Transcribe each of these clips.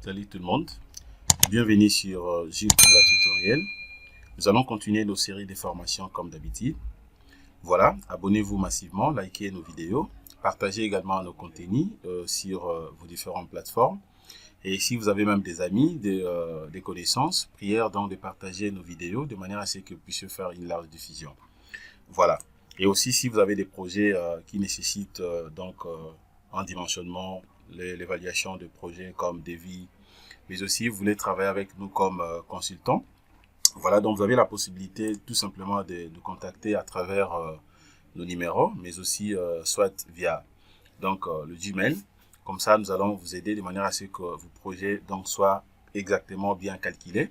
Salut tout le monde, bienvenue sur Gilles Konga Tutoriel. Nous allons continuer nos séries de formations comme d'habitude. Voilà, abonnez-vous massivement, likez nos vidéos, partagez également nos contenus sur vos différentes plateformes. Et si vous avez même des amis, des connaissances, prière donc de partager nos vidéos de manière à ce que vous puissiez faire une large diffusion. Voilà. Et aussi si vous avez des projets qui nécessitent un dimensionnement, l'évaluation de projets comme devis, mais aussi vous voulez travailler avec nous comme consultant. Voilà, donc vous avez la possibilité tout simplement de nous contacter à travers nos numéros, mais aussi soit via le Gmail. Comme ça, nous allons vous aider de manière à ce que vos projets soient exactement bien calculés,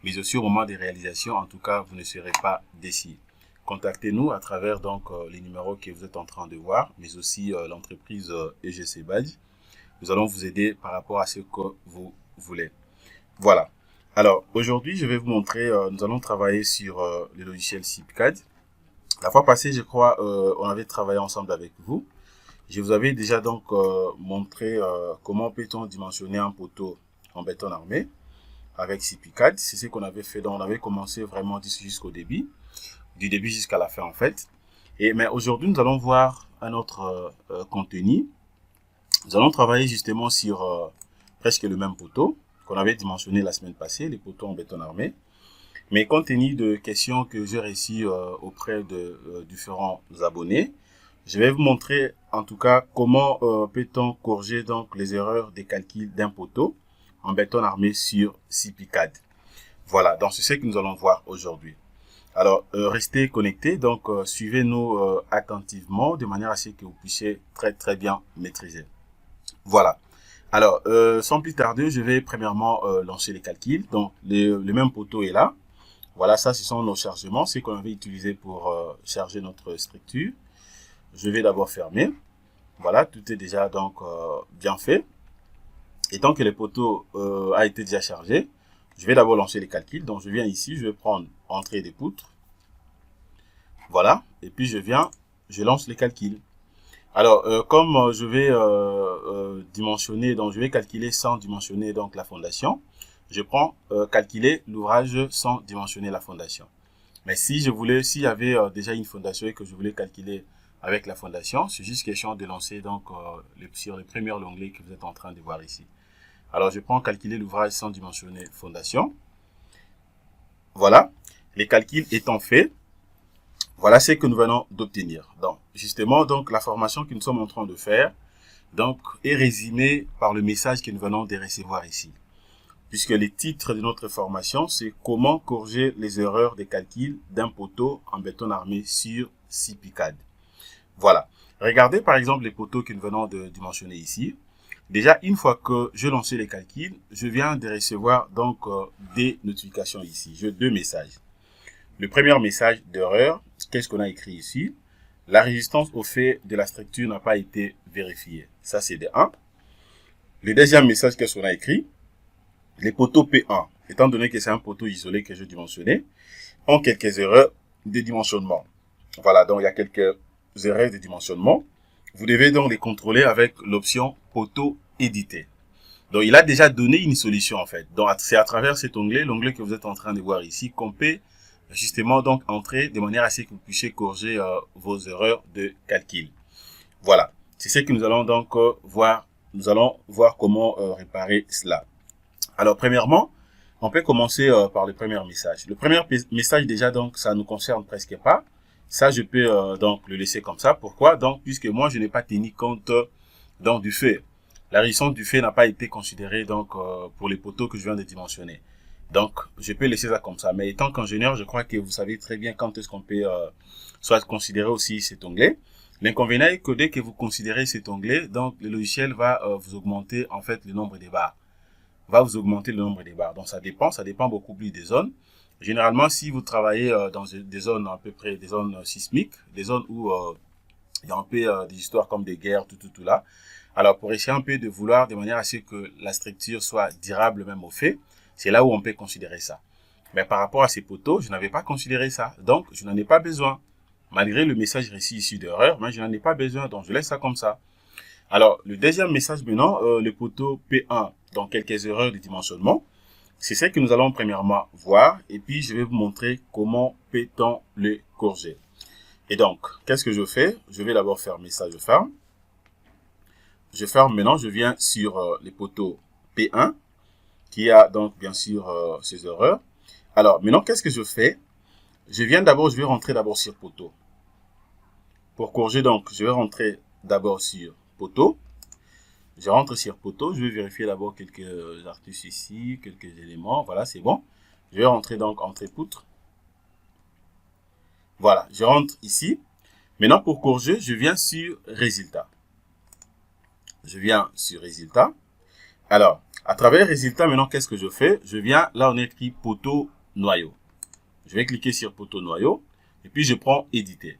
mais aussi au moment des réalisations, en tout cas, vous ne serez pas déçus. Contactez-nous à travers les numéros que vous êtes en train de voir, mais aussi l'entreprise EGC Badge. Nous allons vous aider par rapport à ce que vous voulez. Voilà. Alors, aujourd'hui, je vais vous montrer, nous allons travailler sur le logiciel SIPCAD. La fois passée, je crois, on avait travaillé ensemble avec vous. Je vous avais déjà montré comment peut-on dimensionner un poteau en béton armé avec SIPCAD. C'est ce qu'on avait fait. Donc, on avait commencé vraiment jusqu'au début, du début jusqu'à la fin en fait. Mais aujourd'hui, nous allons voir un autre contenu. Nous allons travailler justement sur presque le même poteau qu'on avait dimensionné la semaine passée, les poteaux en béton armé. Mais compte tenu de questions que j'ai reçues auprès de différents abonnés, je vais vous montrer en tout cas comment peut-on corriger les erreurs des calculs d'un poteau en béton armé sur SIPCAD. Voilà, donc c'est ce que nous allons voir aujourd'hui. Alors, restez connectés, suivez-nous attentivement de manière à ce que vous puissiez très bien maîtriser. Voilà. Alors, sans plus tarder, je vais premièrement lancer les calculs. Donc, le même poteau est là. Voilà, ça, ce sont nos chargements, ce qu'on avait utilisé pour charger notre structure. Je vais d'abord fermer. Voilà, tout est déjà bien fait. Et tant que le poteau a été déjà chargé, je vais d'abord lancer les calculs. Donc, je viens ici, je vais prendre entrée des poutres. Voilà, et puis je lance les calculs. Alors, comme je vais dimensionner, donc je vais calculer sans dimensionner la fondation, je prends calculer l'ouvrage sans dimensionner la fondation. Mais si je voulais, s'il y avait déjà une fondation et que je voulais calculer avec la fondation, c'est juste question de lancer sur le premier onglet que vous êtes en train de voir ici. Alors, je prends calculer l'ouvrage sans dimensionner fondation. Voilà, les calculs étant faits, voilà ce que nous venons d'obtenir. Donc, justement, la formation que nous sommes en train de faire, est résumée par le message que nous venons de recevoir ici. Puisque le titre de notre formation, c'est comment corriger les erreurs de calcul d'un poteau en béton armé sur SIPCAD. Voilà. Regardez par exemple les poteaux que nous venons de dimensionner ici. Déjà, une fois que je lancé les calculs, je viens de recevoir des notifications ici. J'ai deux messages. Le premier message d'erreur, qu'est-ce qu'on a écrit ici? La résistance au fait de la structure n'a pas été vérifiée. Ça, c'est de 1. Le deuxième message, qu'est-ce qu'on a écrit? Les poteaux P1, étant donné que c'est un poteau isolé que je dimensionnais, ont quelques erreurs de dimensionnement. Voilà, donc il y a quelques erreurs de dimensionnement. Vous devez donc les contrôler avec l'option poteau édité. Donc, il a déjà donné une solution en fait. Donc, c'est à travers cet onglet, l'onglet que vous êtes en train de voir ici, qu'on peut justement entrer de manière à ce que vous puissiez corriger vos erreurs de calcul. Voilà, c'est ce que nous allons voir. Nous allons voir comment réparer cela. Alors, premièrement, on peut commencer par le premier message. Le premier message déjà, ça nous concerne presque pas. Ça, je peux le laisser comme ça. Pourquoi? Puisque moi, je n'ai pas tenu compte du fait. La résistance du fait n'a pas été considérée pour les poteaux que je viens de dimensionner. Donc, je peux laisser ça comme ça. Mais étant qu'ingénieur, je crois que vous savez très bien quand est-ce qu'on peut soit considérer aussi cet onglet. L'inconvénient est que dès que vous considérez cet onglet, le logiciel va vous augmenter en fait le nombre de barres. Donc, ça dépend beaucoup plus des zones. Généralement, si vous travaillez dans des zones à peu près, des zones sismiques, des zones où il y a un peu des histoires comme des guerres, tout là. Alors, pour essayer un peu de vouloir, de manière à ce que la structure soit durable même au fait, c'est là où on peut considérer ça. Mais par rapport à ces poteaux, je n'avais pas considéré ça. Donc, je n'en ai pas besoin. Malgré le message reçu ici d'erreur, mais je n'en ai pas besoin. Donc, je laisse ça comme ça. Alors, le deuxième message maintenant, le poteau P1 donc quelques erreurs de dimensionnement. C'est ce que nous allons premièrement voir et puis je vais vous montrer comment peut-on le corriger. Et donc, qu'est-ce que je fais? Je vais d'abord fermer ça, je ferme. Je ferme maintenant, je viens sur les poteaux P1 qui a donc bien sûr ces erreurs. Alors maintenant, qu'est-ce que je fais? Je vais rentrer d'abord sur poteau. Pour corriger donc, je vais rentrer d'abord sur poteau. Je rentre sur poteau, je vais vérifier d'abord quelques artus ici, quelques éléments. Voilà, c'est bon. Je vais rentrer donc entrée poutre. Voilà, je rentre ici. Maintenant, pour corriger, je viens sur résultat. Je viens sur résultat. Alors, à travers résultat, maintenant, qu'est-ce que je fais? Je viens, là, on est écrit poteau noyau. Je vais cliquer sur poteau noyau et puis je prends éditer.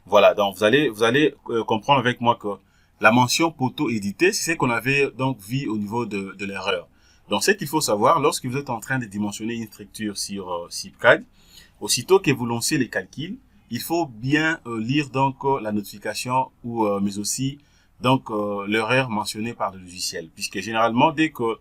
Voilà, donc vous allez comprendre avec moi que la mention poteau édité, c'est ce qu'on avait donc vu au niveau de l'erreur. Donc, ce qu'il faut savoir, lorsque vous êtes en train de dimensionner une structure sur CIPCAD, aussitôt que vous lancez les calculs, il faut bien lire donc la notification ou mais aussi donc l'erreur mentionnée par le logiciel, puisque généralement dès que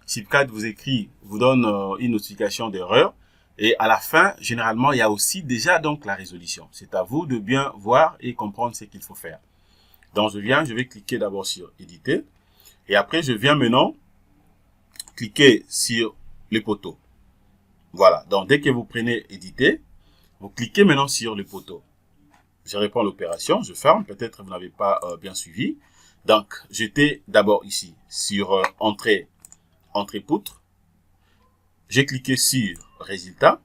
CIPCAD vous donne une notification d'erreur, et à la fin, généralement, il y a aussi déjà donc la résolution. C'est à vous de bien voir et comprendre ce qu'il faut faire. Donc, je vais cliquer d'abord sur éditer. Et après, je viens maintenant cliquer sur les poteaux. Voilà. Donc, dès que vous prenez éditer, vous cliquez maintenant sur le poteau. Je réponds à l'opération, je ferme. Peut-être que vous n'avez pas bien suivi. Donc, j'étais d'abord ici sur entrée poutre. J'ai cliqué sur résultat.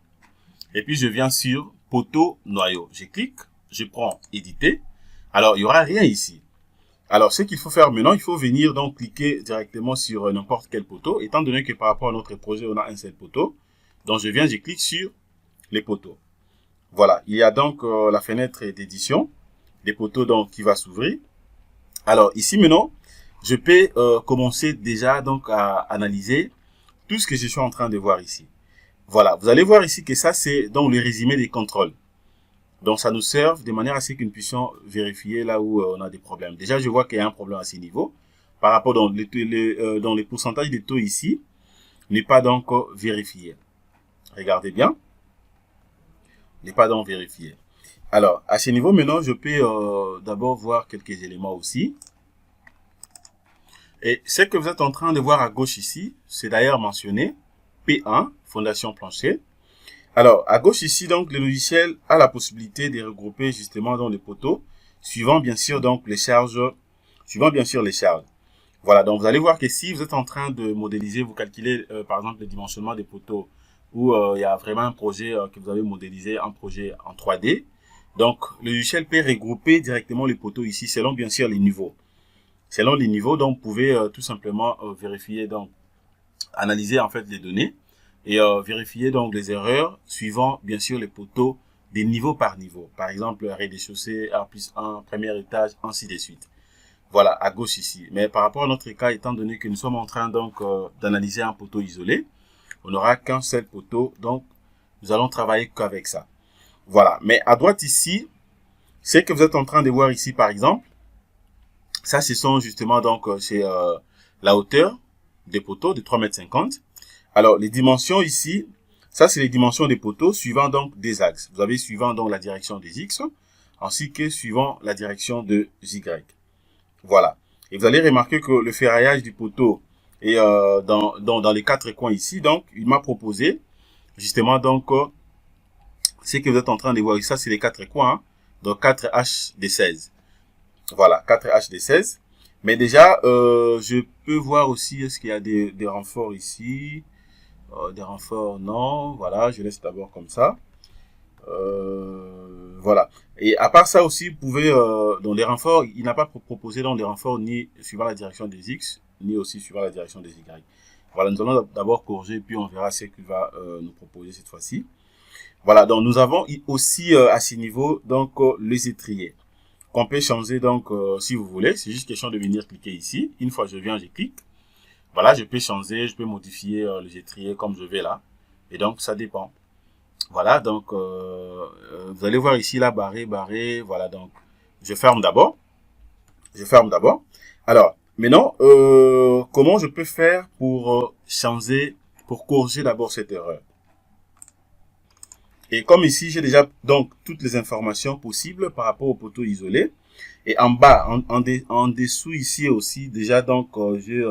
Et puis, je viens sur poteau noyau. Je clique, je prends éditer. Alors, il n'y aura rien ici. Alors, ce qu'il faut faire maintenant, il faut venir donc cliquer directement sur n'importe quel poteau. Étant donné que par rapport à notre projet, on a un seul poteau. Donc, je clique sur les poteaux. Voilà, il y a donc la fenêtre d'édition des poteaux donc qui va s'ouvrir. Alors, ici maintenant, je peux commencer déjà donc à analyser tout ce que je suis en train de voir ici. Voilà, vous allez voir ici que ça, c'est donc le résumé des contrôles. Donc, ça nous sert de manière à ce que nous puissions vérifier là où on a des problèmes. Déjà, je vois qu'il y a un problème à ce niveau. Par rapport dans les pourcentages de taux ici, n'est pas donc vérifié. Regardez bien. N'est pas donc vérifié. Alors, à ce niveau, maintenant, je peux d'abord voir quelques éléments aussi. Et ce que vous êtes en train de voir à gauche ici, c'est d'ailleurs mentionné P1, fondation plancher. Alors, à gauche ici, donc, le logiciel a la possibilité de regrouper justement dans les poteaux, suivant bien sûr donc les charges, Voilà, donc vous allez voir que si vous êtes en train de modéliser, vous calculez par exemple le dimensionnement des poteaux, où il y a vraiment un projet que vous avez modélisé, un projet en 3D. Donc, le logiciel peut regrouper directement les poteaux ici, selon bien sûr les niveaux. Selon les niveaux, donc, vous pouvez tout simplement vérifier, donc, analyser en fait les données et vérifier donc les erreurs suivant bien sûr les poteaux des niveaux par niveau. Par exemple, rez-de-chaussée, R+1, premier étage, ainsi de suite. Voilà, à gauche ici. Mais par rapport à notre cas, étant donné que nous sommes en train donc d'analyser un poteau isolé, on n'aura qu'un seul poteau, donc nous allons travailler qu'avec ça. Voilà, mais à droite ici, ce que vous êtes en train de voir ici par exemple, ça ce sont justement donc c'est la hauteur des poteaux de 3,50 m. Alors les dimensions ici, ça c'est les dimensions des poteaux suivant donc des axes. Vous avez suivant donc la direction des X, ainsi que suivant la direction de Y. Voilà. Et vous allez remarquer que le ferraillage du poteau est dans les quatre coins ici. Donc, il m'a proposé justement donc ce que vous êtes en train de voir ici. Ça, c'est les quatre coins. Hein. Donc, 4H des 16. Voilà, 4H des 16. Mais déjà, je peux voir aussi, est-ce qu'il y a des renforts ici? Des renforts, non. Voilà, je laisse d'abord comme ça. Voilà. Et à part ça aussi, vous pouvez, dans les renforts, il n'a pas proposé dans les renforts ni suivant la direction des X, ni aussi suivant la direction des Y. Voilà, nous allons d'abord corriger, puis on verra ce qu'il va nous proposer cette fois-ci. Voilà, donc nous avons aussi à ce niveau, donc, les étriers, qu'on peut changer, donc, si vous voulez. C'est juste question de venir cliquer ici. Une fois que je viens, je clique. Voilà, je peux changer, je peux modifier les étriers comme je vais là. Et donc, ça dépend. Voilà, donc, vous allez voir ici, là, barré. Voilà, donc, je ferme d'abord. Alors, Maintenant, comment je peux faire pour changer, pour corriger d'abord cette erreur? Et comme ici, j'ai déjà donc toutes les informations possibles par rapport au poteau isolé. Et en bas, en dessous ici aussi, déjà donc j'ai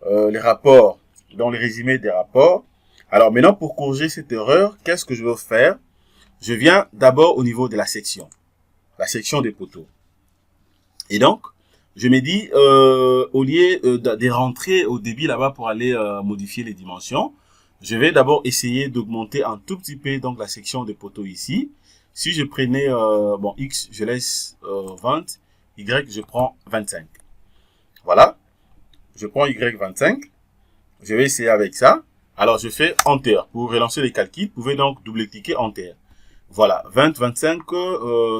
les rapports, dans le résumé des rapports. Alors maintenant, pour corriger cette erreur, qu'est-ce que je veux faire? Je viens d'abord au niveau de la section des poteaux. Et donc, je me dis, au lieu de rentrer au débit là-bas pour aller modifier les dimensions, je vais d'abord essayer d'augmenter un tout petit peu donc la section des poteaux ici. Si je prenais, bon, X, je laisse 20, Y, je prends 25. Voilà, je prends Y 25. Je vais essayer avec ça. Alors, je fais Enter. Pour relancer les calculs, vous pouvez donc double-cliquer Enter. Voilà, 20, 25,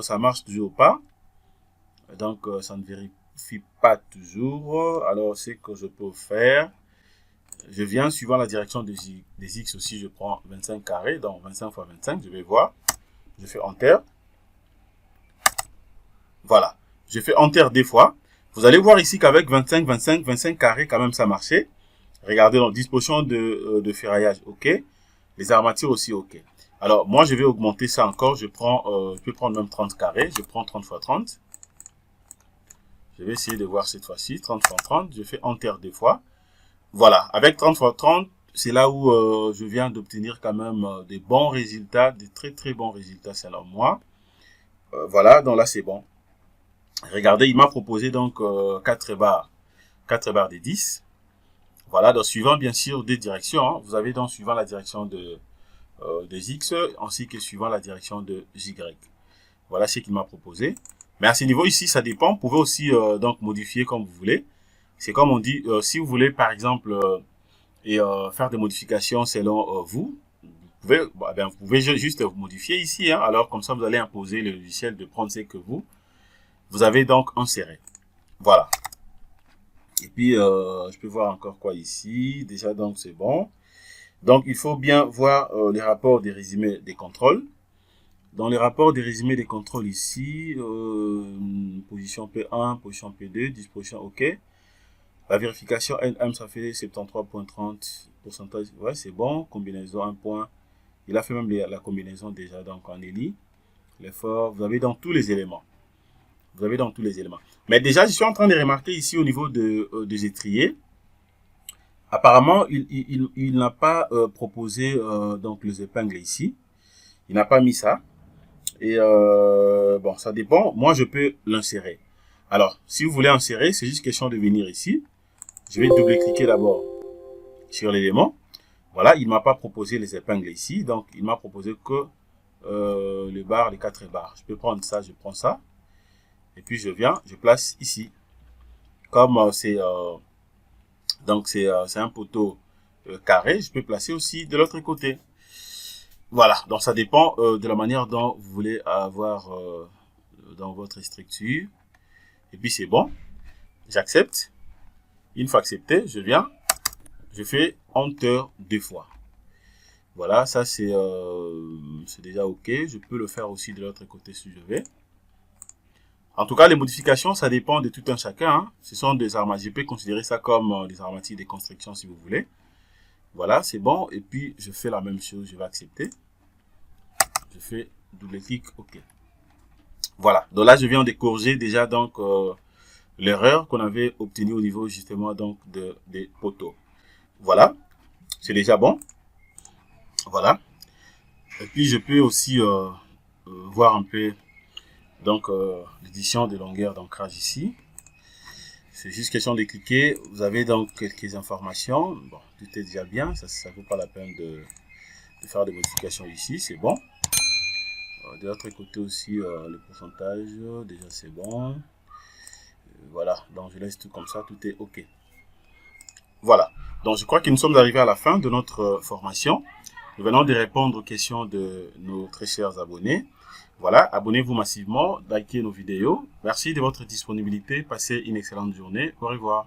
ça marche toujours pas. Donc, ça ne vérifie pas toujours. Alors, c'est que je peux faire. Je viens, suivant la direction des X aussi, je prends 25 carrés. Donc, 25 fois 25, je vais voir. Je fais Enter. Voilà. Je fais Enter des fois. Vous allez voir ici qu'avec 25, 25, 25 carrés, quand même, ça marchait. Regardez, donc, disposition de ferraillage, OK. Les armatures aussi, OK. Alors, moi, je vais augmenter ça encore. Je peux prendre même 30 carrés. Je prends 30 fois 30. Je vais essayer de voir cette fois-ci. 30 fois 30. Je fais Enter deux fois. Voilà. Avec 30 fois 30, c'est là où je viens d'obtenir quand même des bons résultats, des très très bons résultats selon moi. Voilà. Donc là, c'est bon. Regardez, il m'a proposé donc 4 barres de 10. Voilà. Donc, suivant bien sûr deux directions. Hein. Vous avez donc suivant la direction des X ainsi que suivant la direction de Y. Voilà ce qu'il m'a proposé. Mais à ce niveau ici, ça dépend. Vous pouvez aussi donc modifier comme vous voulez. C'est comme on dit, si vous voulez par exemple faire des modifications selon vous pouvez juste modifier ici. Hein. Alors comme ça, vous allez imposer le logiciel de prendre ce que vous avez donc inséré. Voilà. Et puis, je peux voir encore quoi ici. Déjà, donc, c'est bon. Donc, il faut bien voir les rapports des résumés des contrôles. Dans les rapports des résumés des contrôles ici, position P1, position P2, disposition OK. La vérification NM, ça fait 73.30%. Ouais, c'est bon. Combinaison 1 point. Il a fait même la combinaison déjà donc en ELI. L'effort, vous avez dans tous les éléments. Vous avez dans tous les éléments. Mais déjà, je suis en train de remarquer ici au niveau des étriers. Apparemment, il n'a pas proposé donc les épingles ici. Il n'a pas mis ça. Et bon, ça dépend. Moi, je peux l'insérer. Alors, si vous voulez insérer, c'est juste question de venir ici. Je vais double-cliquer d'abord sur l'élément. Voilà, il m'a pas proposé les épingles ici. Donc, il m'a proposé que les barres, les 4 barres. Je peux prendre ça, je prends ça. Et puis, je viens, je place ici. Comme c'est un poteau carré, je peux placer aussi de l'autre côté. Voilà, donc ça dépend de la manière dont vous voulez avoir dans votre structure. Et puis c'est bon, j'accepte. Une fois accepté, je viens, je fais Enter deux fois. Voilà, ça c'est déjà OK. Je peux le faire aussi de l'autre côté si je vais. En tout cas, les modifications, ça dépend de tout un chacun. Hein. Ce sont des armatures. Je peux considérer ça comme des armatures de construction si vous voulez. Voilà, c'est bon. Et puis, je fais la même chose. Je vais accepter. Je fais double-clic OK. Voilà. Donc là, je viens de corriger déjà donc l'erreur qu'on avait obtenue au niveau justement donc des poteaux. Voilà. C'est déjà bon. Voilà. Et puis, je peux aussi voir un peu donc l'édition de longueur d'ancrage ici. C'est juste question de cliquer. Vous avez donc quelques informations. Bon, tout est déjà bien. Ça ne vaut pas la peine de faire des modifications ici. C'est bon. De l'autre côté aussi, le pourcentage. Déjà, c'est bon. Voilà. Donc, je laisse tout comme ça. Tout est OK. Voilà. Donc, je crois que nous sommes arrivés à la fin de notre formation. Nous venons de répondre aux questions de nos très chers abonnés. Voilà, abonnez-vous massivement, likez nos vidéos. Merci de votre disponibilité. Passez une excellente journée. Au revoir.